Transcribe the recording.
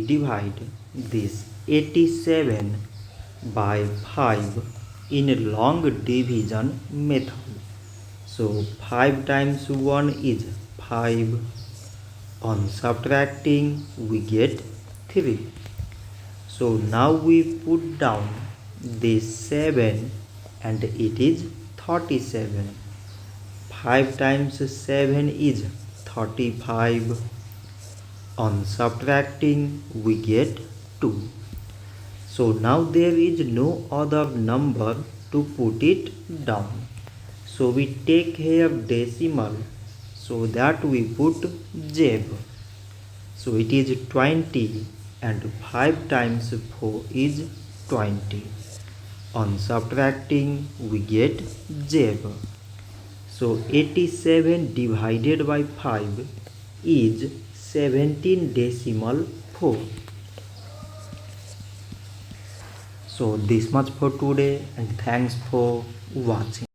divide this 87 by 5 in long division method. So 5 times 1 is 5. On subtracting we get 3. So now we put down this 7 and it is 37. 5 times 7 is 35. On subtracting we get 2. So now there is no other number to put it down. So we take here decimal, so that we put jab. So it is 20 and 5 times 4 is 20. On subtracting we get jab. So 87 divided by 5 is 17 decimal 4. So this much for today and thanks for watching.